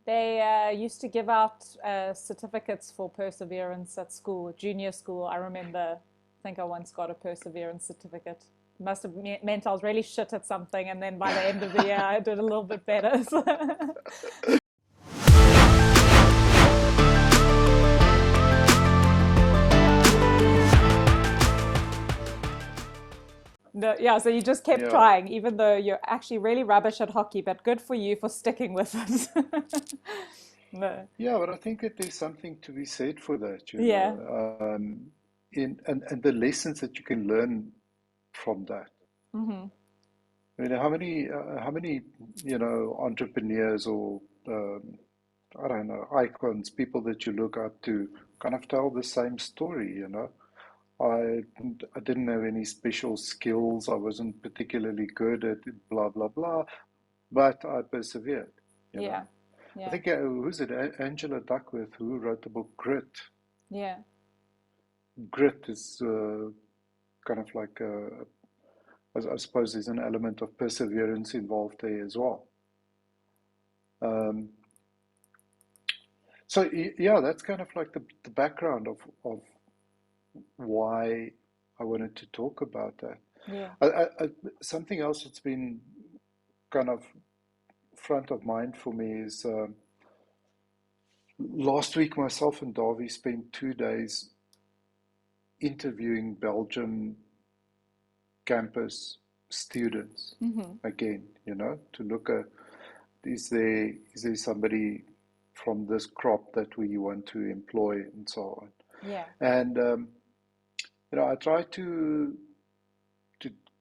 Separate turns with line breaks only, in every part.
They used to give out certificates for perseverance at school, junior school. I remember, I think I once got a perseverance certificate. It must have meant I was really shit at something, and then by the end of the year, I did a little bit better. No, yeah, so you just kept
Yeah,
trying, even though you're actually really rubbish at hockey, but good for you for sticking with it. No.
yeah, but I think that there's something to be said for that,
Yeah.
and the lessons that you can learn from that.
Hmm.
I mean, how many, entrepreneurs or I don't know, icons, people that you look up to, kind of tell the same story. I didn't have any special skills. I wasn't particularly good at it, blah blah blah, but I persevered. You know,
Yeah.
I
Yeah.
think who's it? Angela Duckworth, who wrote the book Grit.
Yeah.
Grit is kind of like I suppose there's an element of perseverance involved there as well. Um, so yeah, that's kind of like the background of why I wanted to talk about that.
Yeah.
Something else that's been kind of front of mind for me is last week myself and Davy spent 2 days interviewing Belgium campus students
Hmm.
again, to look at is there somebody from this crop that we want to employ and so on.
Yeah.
And I try to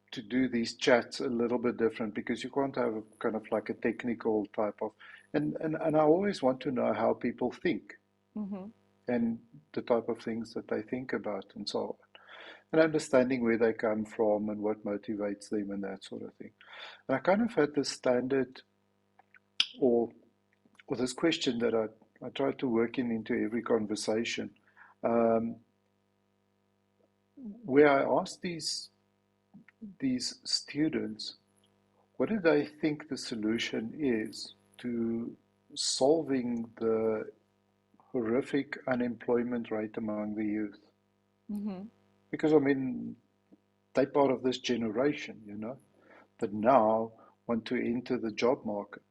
to do these chats a little bit different because you can't have a kind of like a technical type of and I always want to know how people think
Hmm.
and the type of things that they think about and so on. And understanding where they come from and what motivates them and that sort of thing. And I kind of had this standard or or this question that I try to work into every conversation, um, where I ask these students, what do they think the solution is to solving the horrific unemployment rate among the youth?
Hmm.
Because I mean, they're part of this generation, that now want to enter the job market.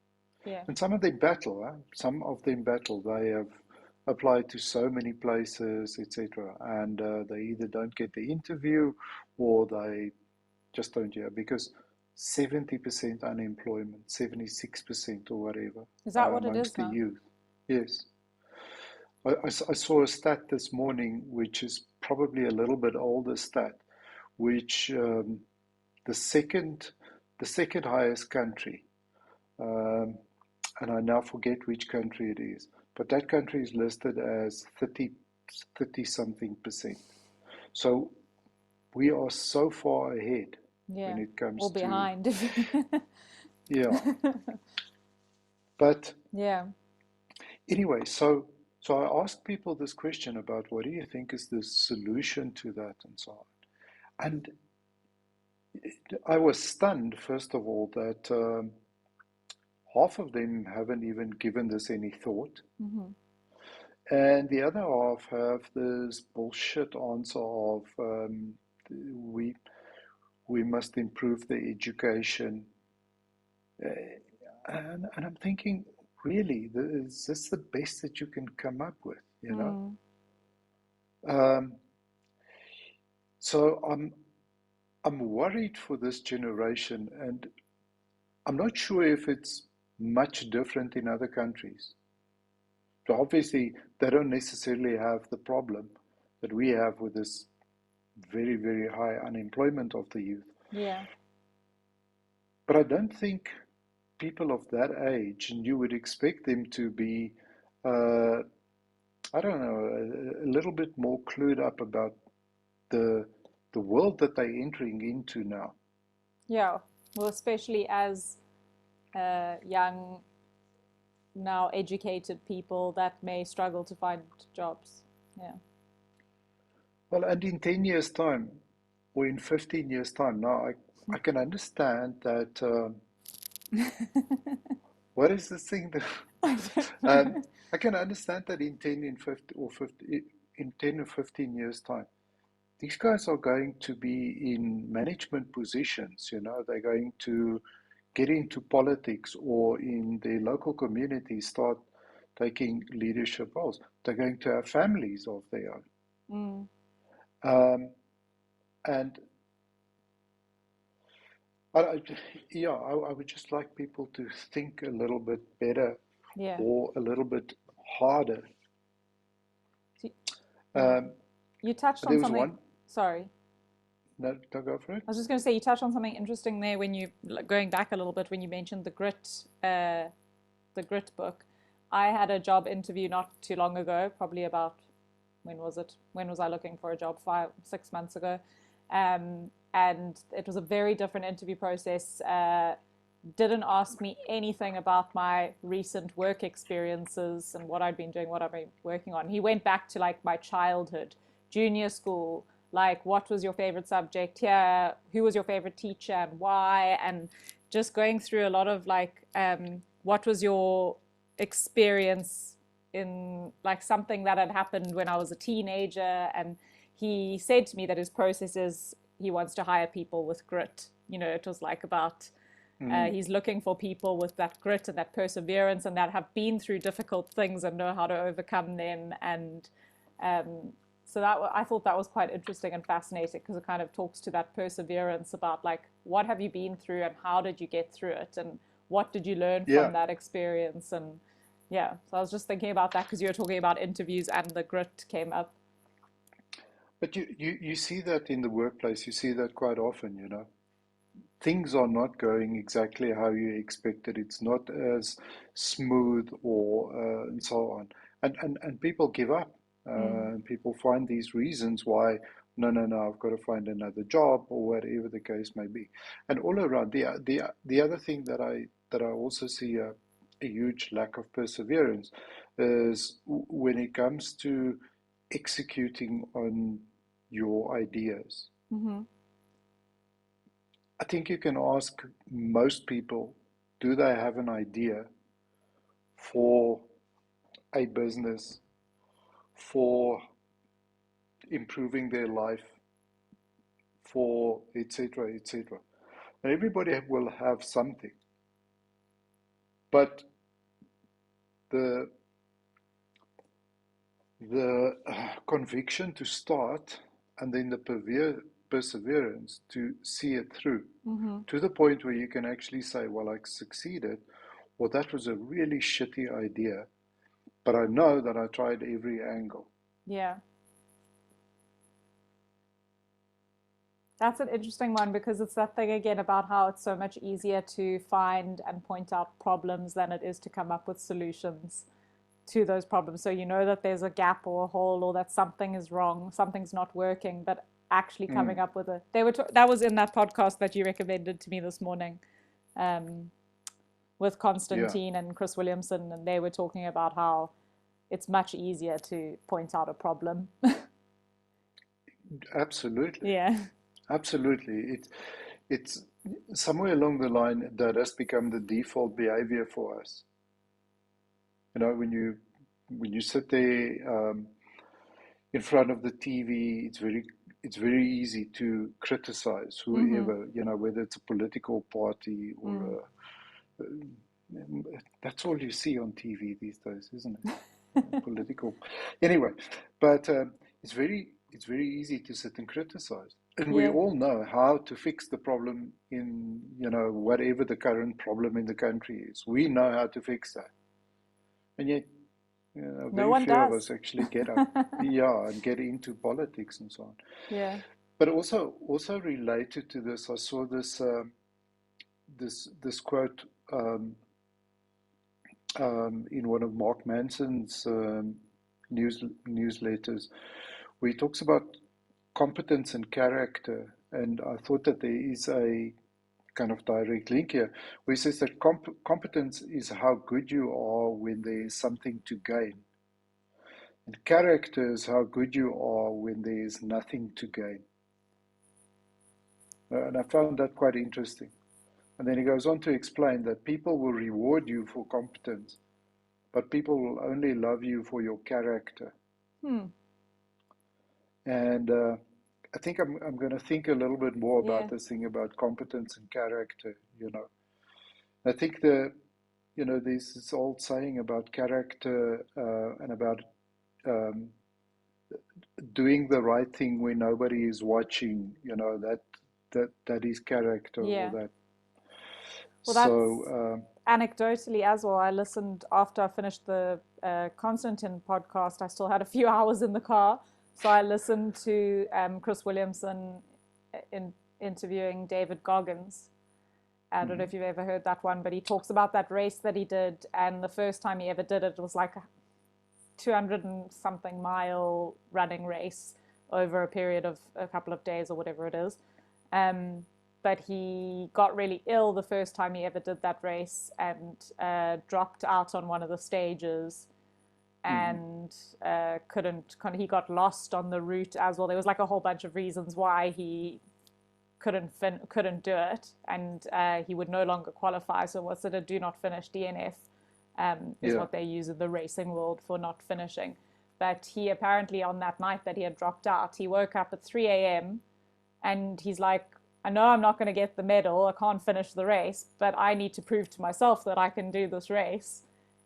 Yeah.
And some of them battle, huh? Some of them battle. They have applied to so many places, etc. And they either don't get the interview or they just don't hear because 70% unemployment, 76% or whatever,
Is that what it
amongst
is
the
now?
youth. Yes. I saw a stat this morning, which is probably a little bit older stat, which the second the second highest country, um, and I now forget which country it is, but that country is listed as 30 something percent. So we are so far ahead when
Yeah.
it comes
Or
to,
behind.
yeah. But
Yeah.
anyway, so I asked people this question about what do you think is the solution to that and so on. And I was stunned, first of all, that half of them haven't even given this any thought.
Hmm.
And the other half have this bullshit answer of we we must improve the education. And I'm thinking, really, is this the best that you can come up with?
Mm.
Um, so I'm worried for this generation, and I'm not sure if it's much different in other countries. So obviously, they don't necessarily have the problem that we have with this very, very high unemployment of the youth.
Yeah.
But I don't think people of that age, and you would expect them to be, uh, I don't know, a little bit more clued up about the the world that they're entering into now.
Yeah. Well, especially as young, now educated people that may struggle to find jobs. Yeah.
Well, and in 10 years' time, or in 15 years' time, now I can understand that what is this thing that
I don't
um,
know.
I can understand that in 10 in 50 or 50 in 10 or 15 years time these guys are going to be in management positions, they're going to get into politics or in their local community start taking leadership roles. They're going to have families of their own.
Mm,
And I, yeah, I would just like people to think a little bit better
yeah.
or a little bit harder.
So- yeah.
Um,
You touched on
there was
something.
one,
Sorry.
no, don't go for it.
I was just going to say you touched on something interesting there when you going back a little bit when you mentioned the grit book. I had a job interview not too long ago, probably about when was it? When was I looking for a job? 5, 6 months ago, and it was a very different interview process. Didn't ask me anything about my recent work experiences and what I'd been doing, what I've been working on. He went back to like my childhood, junior school, like what was your favorite subject here, who was your favorite teacher and why, and just going through a lot of like what was your experience in like something that had happened when I was a teenager. And he said to me that his process is he wants to hire people with grit. It was like about
Mm,
he's looking for people with that grit and that perseverance and that have been through difficult things and know how to overcome them. And so that I thought that was quite interesting and fascinating because it kind of talks to that perseverance about like what have you been through and how did you get through it and what did you learn
yeah,
from that experience. And yeah, so I was just thinking about that because you were talking about interviews and the grit came up.
but you see that in the workplace, you see that quite often, things are not going exactly how you expected. It's not as smooth or and so on. And people give up.
Mm,
And people find these reasons why, no, no, no, I've got to find another job or whatever the case may be. And all around, the other thing that I also see a huge lack of perseverance is when it comes to executing on your ideas.
mm-hmm.
I think you can ask most people, do they have an idea for a business, for improving their life, for etc., etc. And everybody will have something, but the conviction to start and then the perseverance to see it through
Mm-hmm.
to the point where you can actually say, well, I succeeded, or that was a really shitty idea, but I know that I tried every angle.
Yeah. That's an interesting one because it's that thing again about how it's so much easier to find and point out problems than it is to come up with solutions to those problems. So you know that there's a gap or a hole or that something is wrong, something's not working, but actually coming
Mm,
up with that was in that podcast that you recommended to me this morning, um, with
yeah,
Constantine and Chris Williamson, and they were talking about how it's much easier to point out a problem.
absolutely,
Yeah.
absolutely. It's somewhere along the line that has become the default behavior for us. When you sit there in front of the TV, it's very easy to criticize
Mm-hmm.
whoever, whether it's a political party or
Mm.
that's all you see on TV these days, isn't it? Political. Anyway, but it's very easy to sit and criticize, and we
Yeah.
all know how to fix the problem in whatever the current problem in the country is. We know how to fix that, and yet
No
very
one
few of
does.
us actually get up, yeah, and get into politics and so on.
Yeah.
But also related to this, I saw this quote in one of Mark Manson's newsletters, where he talks about competence and character. And I thought that there is a kind of direct link here, where he says that competence is how good you are when there is something to gain, and character is how good you are when there is nothing to gain. And I found that quite interesting. And then he goes on to explain that people will reward you for competence, but people will only love you for your character.
Hmm.
And I think I'm going to think a little bit more about
Yeah.
this thing about competence and character. I think there's this old saying about character and about um, doing the right thing when nobody is watching. That is character, or
Yeah.
that.
Well,
So
that's anecdotally as well. I listened after I finished the Constantine podcast. I still had a few hours in the car, so I listened to Chris Williamson in interviewing David Goggins. I don't know
mhm,
if you've ever heard that one, but he talks about that race that he did, and the first time he ever did it, it was like a 200 and something mile running race over a period of a couple of days or whatever it is. Um, but he got really ill the first time he ever did that race and dropped out on one of the stages
mhm,
and couldn't. He got lost on the route as well. There was like a whole bunch of reasons why he couldn't do it, and he would no longer qualify. So what's it, a do not finish DNF, is
yeah,
what they use in the racing world for not finishing. But he apparently, on that night that he had dropped out, he woke up at 3 a.m. and he's like, I know I'm not going to get the medal, I can't finish the race, but I need to prove to myself that I can do this race.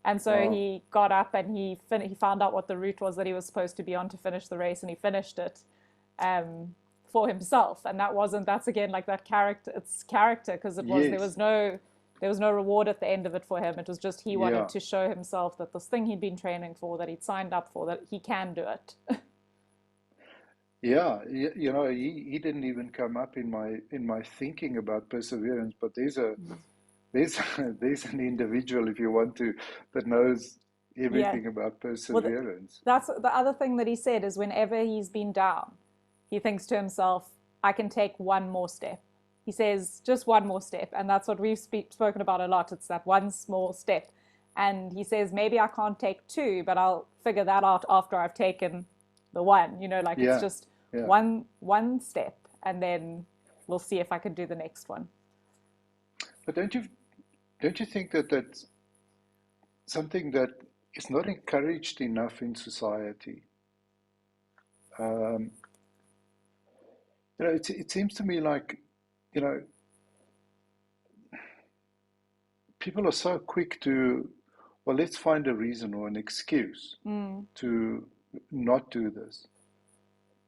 And so
wow,
he got up and he found out what the route was that he was supposed to be on to finish the race, and he finished it um, for himself. And that's again like that character. It's character, because
yes,
there was no reward at the end of it for him. It was just he wanted
yeah.
to show himself that this thing he'd been training for, that he'd signed up for, that he can do it.
Yeah, he didn't even come up in my thinking about perseverance, but there's there's an individual, if you want to, that knows
Yeah.
everything about
Well,
perseverance.
that's the other thing that he said is whenever he's been down, he thinks to himself, I can take one more step. He says, just one more step. And that's what we've spoken about a lot. It's that one small step. And he says, maybe I can't take two, but I'll figure that out after I've taken the one. Like it's
Yeah,
just
yeah.
one step, and then we'll see if I can do the next one.
But don't you think that that's something that is not encouraged enough in society? Um, it seems to me like, you know, people are so quick to, well, let's find a reason or an excuse
Mm,
to not do this.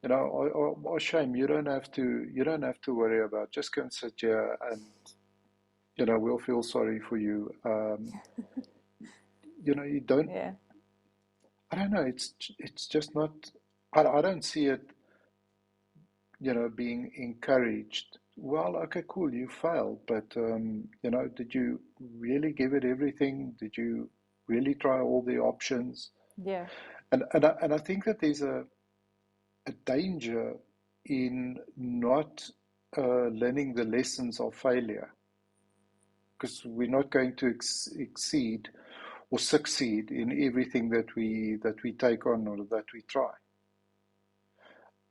Or shame, you don't have to worry about, just go and sit here and, we'll feel sorry for you. You don't,
yeah.
I don't know, it's just not, I don't see it, being encouraged. Well, okay, cool, you failed, but, did you really give it everything? Did you really try all the options?
Yeah.
And I think that there's a danger in not learning the lessons of failure, because we're not going to exceed or succeed in everything that we take on or that we try.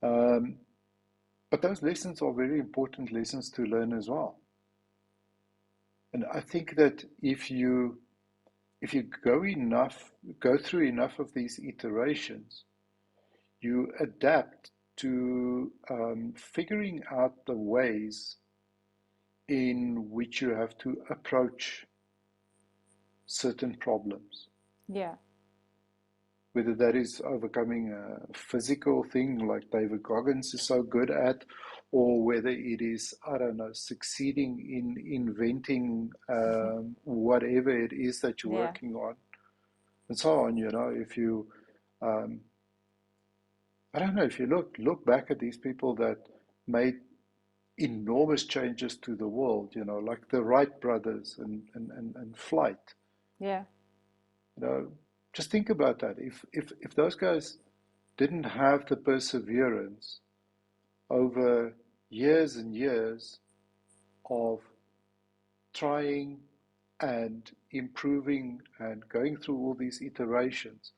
Um, but those lessons are very important lessons to learn as well. And I think that if you go through enough of these iterations, you adapt to figuring out the ways in which you have to approach certain problems,
Yeah.
whether that is overcoming a physical thing like David Goggins is so good at, or whether it is, I don't know, succeeding in inventing whatever it is that you're
Yeah.
working on, and so on. If you, um, I don't know, if you look back at these people that made enormous changes to the world, like the Wright brothers and flight.
Yeah.
You know, just think about that. If those guys didn't have the perseverance over years and years of trying and improving and going through all these iterations,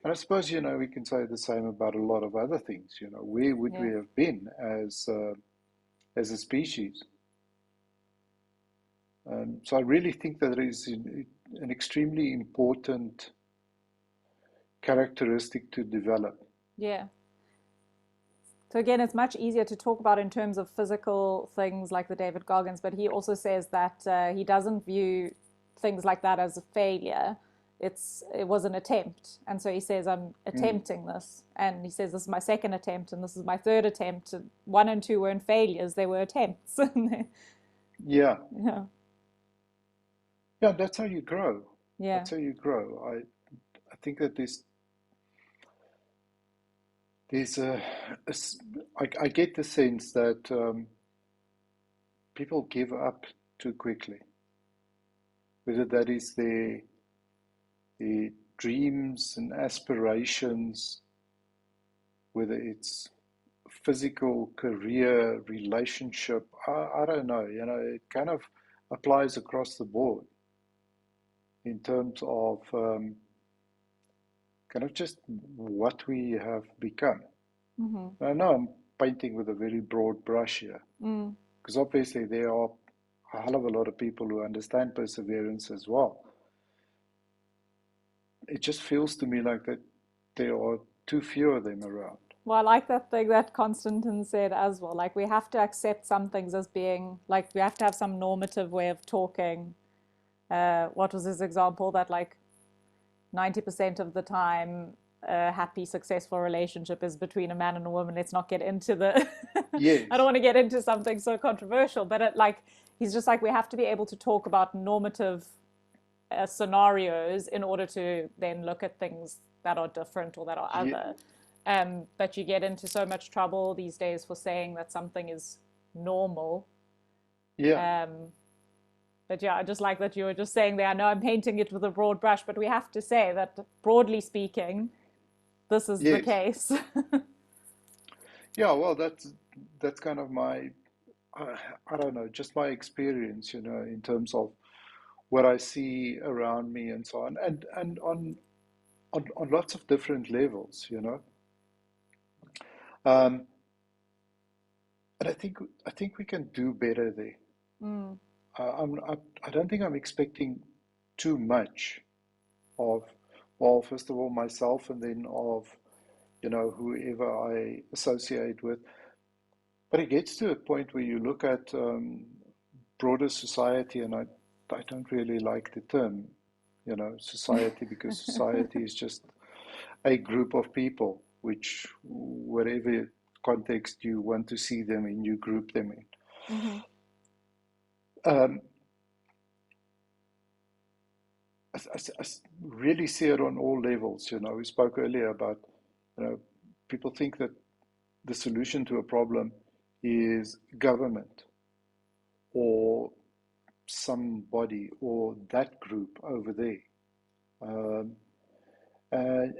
and I suppose we can say the same about a lot of other things. Where would we
Yeah.
have been as a species? So I really think that it is an extremely important characteristic to develop.
Yeah. So again, it's much easier to talk about in terms of physical things like the David Goggins, but he also says that he doesn't view things like that as a failure. It was an attempt, and so he says I'm
Mm.
attempting this, and he says this is my second attempt, and this is my third attempt. One and two weren't failures; they were attempts.
Yeah,
Yeah,
yeah, that's how you grow.
yeah,
That's how you grow. I think that there's I get the sense that people give up too quickly, whether that is their dreams and aspirations, whether it's physical, career, relationship. I don't know. It kind of applies across the board in terms of kind of just what we have become.
mm-hmm.
I know I'm painting with a very broad brush here,
Mm.
because obviously there are a hell of a lot of people who understand perseverance as well. It just feels to me like that there are too few of them around.
Well, I like that thing that Constantine said as well. Like we have to accept some things as being like we have to have some normative way of talking. What was his example? That like 90% of the time a happy successful relationship is between a man and a woman. Let's not get into the I don't
Yes,
want to get into something so controversial, but he's just like we have to be able to talk about normative scenarios in order to then look at things that are different or that are
yeah,
other. But you get into so much trouble these days for saying that something is normal.
yeah,
um, but yeah, I just like that you were just saying there. I know I'm painting it with a broad brush, but we have to say that broadly speaking, this is the
yes,
case.
yeah. Well, that's kind of my I, I don't know, just my experience, in terms of what I see around me and so on, and on lots of different levels. Um, and I think we can do better there.
Mm,
I don't think I'm expecting too much of, well, first of all, myself, and then of, whoever I associate with. But it gets to a point where you look at broader society, and I don't really like the term, society, because society is just a group of people, which, whatever context you want to see them in, you group them in.
mm-hmm.
Um, I really see it on all levels. We spoke earlier about, people think that the solution to a problem is government or somebody or that group over there. Um, and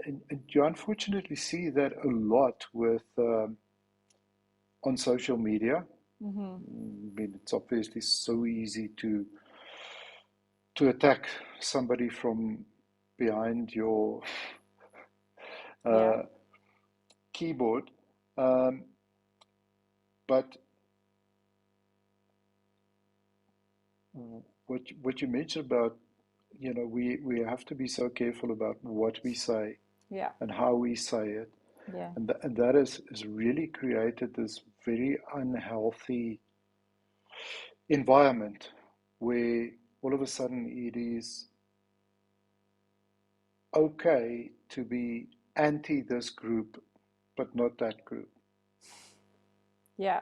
you unfortunately see that a lot with on social media.
Mm-hmm.
I mean, it's obviously so easy to attack somebody from behind your
Yeah,
uh, keyboard. Um, but what you mentioned about, we have to be so careful about what we say
yeah,
and how we say it,
yeah,
and that has really created this very unhealthy environment where all of a sudden it is okay to be anti this group, but not that group.
yeah,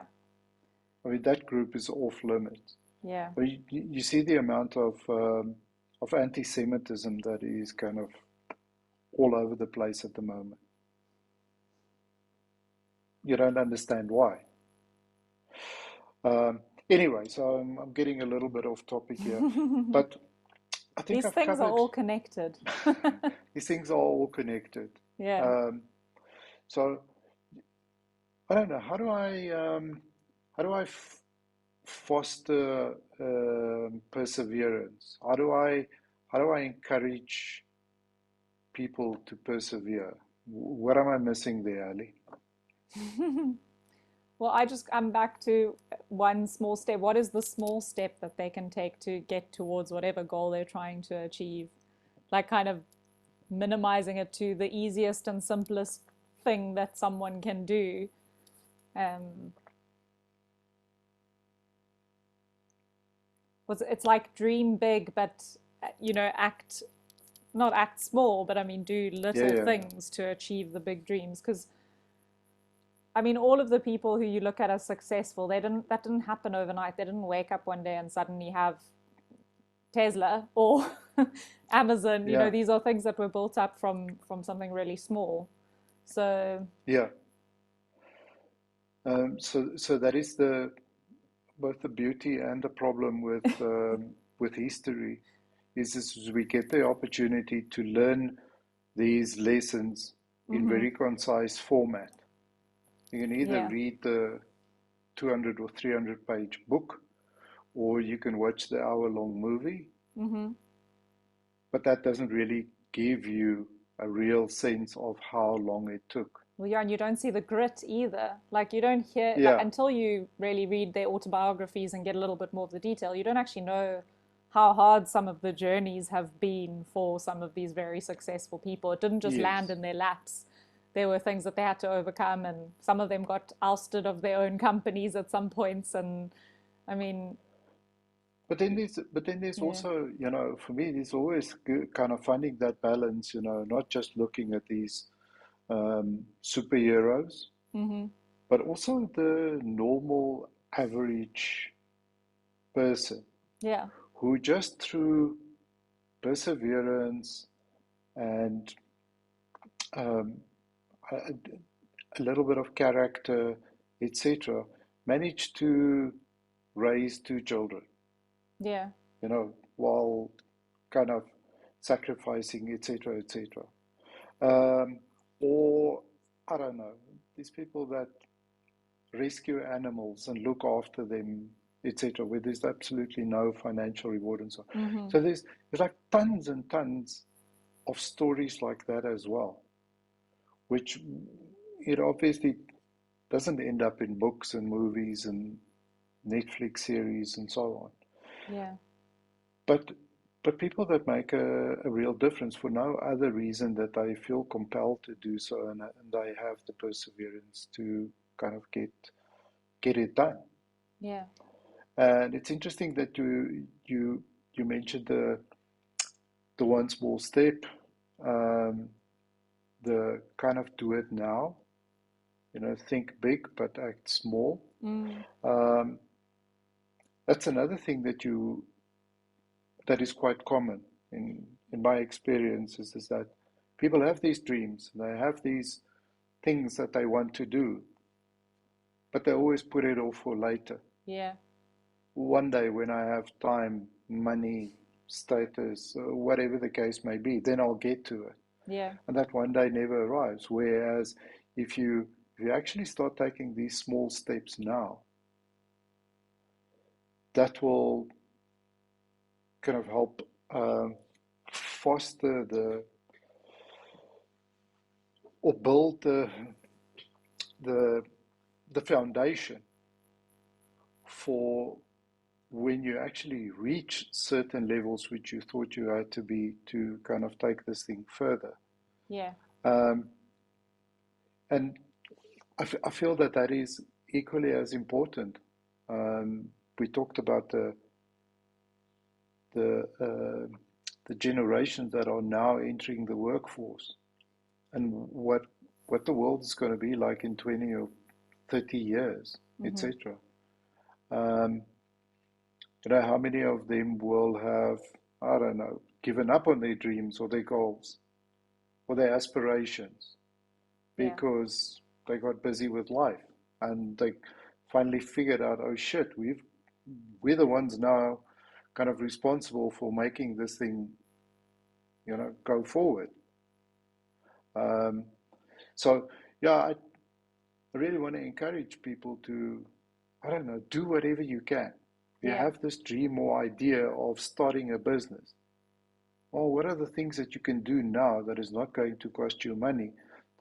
I mean, that group is off limits.
yeah.
But you see the amount of anti-Semitism that is kind of all over the place at the moment. You don't understand why. Um, anyway, so I'm getting a little bit off topic here, but I think
These
I've
things are
covered.
all connected.
These things are all connected.
Yeah.
Um, so I don't know. How do I foster perseverance? How do I encourage people to persevere? What am I missing there, Ali?
Well, I'm back to one small step. What is the small step that they can take to get towards whatever goal they're trying to achieve? Like kind of minimizing it to the easiest and simplest thing that someone can do. Um, it's like dream big, but act not act small, but I mean do
Yeah,
little
yeah,
things to achieve the big dreams. Because I mean, all of the people who you look at as successful, they didn't that didn't happen overnight. They didn't wake up one day and suddenly have Tesla or Amazon.
yeah,
These are things that were built up from something really small. So
yeah. So that is the both the beauty and the problem with history is we get the opportunity to learn these lessons in
mm-hmm.
very concise format. You can either
Yeah.
read the 200 or 300 page book, or you can watch the hour-long movie,
Mm-hmm.
but that doesn't really give you a real sense of how long it took.
Well, yeah, and you don't see the grit either. Like you don't hear like
Yeah,
until you really read their autobiographies and get a little bit more of the detail, you don't actually know how hard some of the journeys have been for some of these very successful people. It didn't just land
yes.
in their laps. There were things that they had to overcome, and some of them got ousted of their own companies at some points. And I mean,
But then there's
yeah,
also, for me, there's always kind of finding that balance, not just looking at these superheroes,
mm-hmm.
but also the normal average person
Yeah,
who just through perseverance and um, a, a little bit of character, etc., managed to raise two children,
yeah,
while kind of sacrificing, etc., etc. Um, or, I don't know, these people that rescue animals and look after them, etc., where there's absolutely no financial reward and so on.
mm-hmm.
So there's like tons and tons of stories like that as well, which it obviously doesn't end up in books and movies and Netflix series and so on.
Yeah,
But but people that make a real difference for no other reason that they feel compelled to do so, and they have the perseverance to kind of get it done.
yeah,
And it's interesting that you mentioned the one small step, um, the kind of do it now, think big but act small.
mm,
Um, that's another thing that is quite common in my experiences is that people have these dreams and they have these things that they want to do, but they always put it off for later.
yeah,
One day when I have time, money, status, whatever the case may be, then I'll get to it.
yeah,
And that one day never arrives. Whereas if you actually start taking these small steps now, that will kind of help foster or build the the foundation for when you actually reach certain levels which you thought you had to be to kind of take this thing further.
yeah,
Um, and I feel that that is equally as important. We talked about the the generations that are now entering the workforce and what the world is going to be like in 20 or 30 years,
mm-hmm.
etc. Um, how many of them will have, I don't know, given up on their dreams or their goals or their aspirations
Yeah,
because they got busy with life and they finally figured out, oh shit, we're the ones now kind of responsible for making this thing, go forward. Um, so yeah, I really want to encourage people to, I don't know, do whatever you can. You
yeah,
have this dream or idea of starting a business. Well, what are the things that you can do now that is not going to cost you money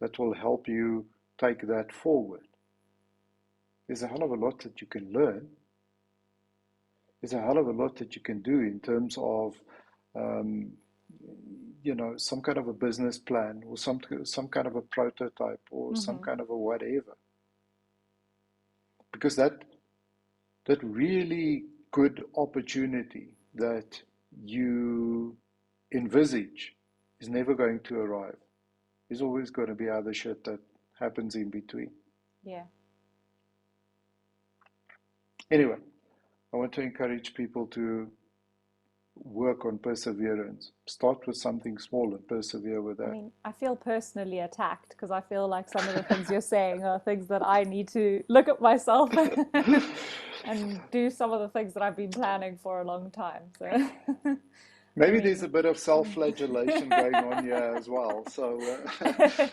that will help you take that forward? there's a hell of a lot that you can learn. There's a hell of a lot that you can do in terms of, um, some kind of a business plan or some kind of a prototype or some
Mm-hmm.
kind of a whatever. Because that really good opportunity that you envisage is never going to arrive. There's always going to be other shit that happens in between.
Yeah.
Anyway, I want to encourage people to work on perseverance. Start with something small and persevere with
I
that.
mean, I feel personally attacked because I feel like some of the things you're saying are things that I need to look at myself and do some of the things that I've been planning for a long time. So, I
Maybe there's a
mean,
bit of self-flagellation going on here as well. So,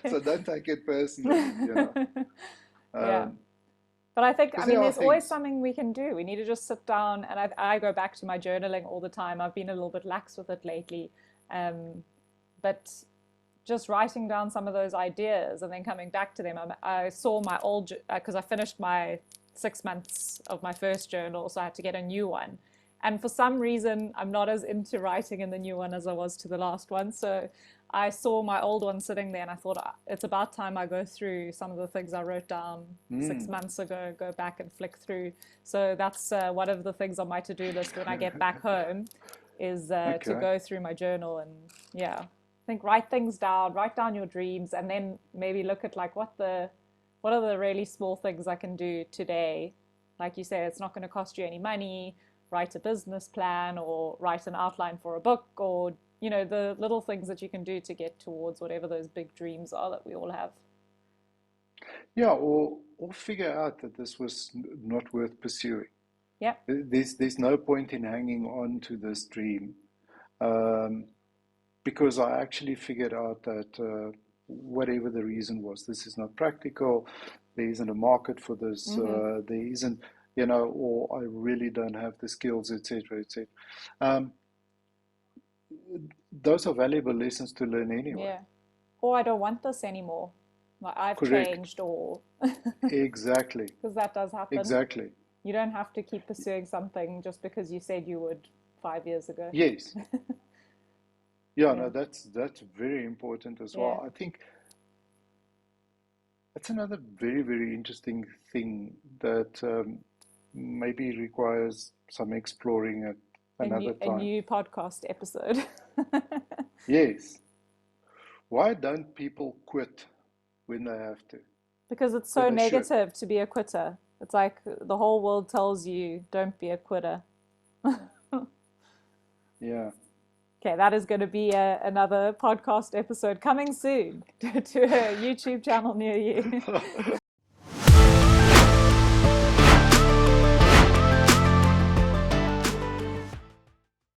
so don't take it personally.
yeah.
Um,
But I think, I
because
mean,
there are
there's always
things.
something we can do. We need to just sit down, and I go back to my journaling all the time. I've been a little bit lax with it lately. But just writing down some of those ideas and then coming back to them. I saw my old, because I finished my 6 months of my first journal, so I had to get a new one. And for some reason, I'm not as into writing in the new one as I was to the last one. So I saw my old one sitting there and I thought, it's about time I go through some of the things I wrote down 6 months ago, go back and flick through. So that's one of the things on my to-do list when I get back home is to
Okay.
go through my journal and yeah, I think write things down, write down your dreams, and then maybe look at like what are the really small things I can do today. Like you said, it's not going to cost you any money. Write a business plan or write an outline for a book, or the little things that you can do to get towards whatever those big dreams are that we all have.
Yeah, or figure out that this was not worth pursuing.
Yeah.
There's no point in hanging on to this dream, um, because I actually figured out that whatever the reason was, this is not practical. There isn't a market for this.
Mm-hmm.
There isn't, or I really don't have the skills, etc., etc. Um, those are valuable lessons to learn anyway.
Yeah. Or I don't want this anymore. Like I've
Correct.
changed, or
Exactly.
because that does happen.
Exactly.
You don't have to keep pursuing something just because you said you would 5 years ago.
Yes. Yeah,
Yeah.
no, that's very important as
Yeah.
well. I think that's another very, very interesting thing that maybe requires some exploring at
A new
another
a
time.
new podcast episode.
Yes. Why don't people quit when they have to?
Because it's
When
so
they should?
negative to be a quitter. It's like the whole world tells you don't be a quitter.
Yeah.
Okay, that is going to be another podcast episode coming soon to a YouTube channel near you.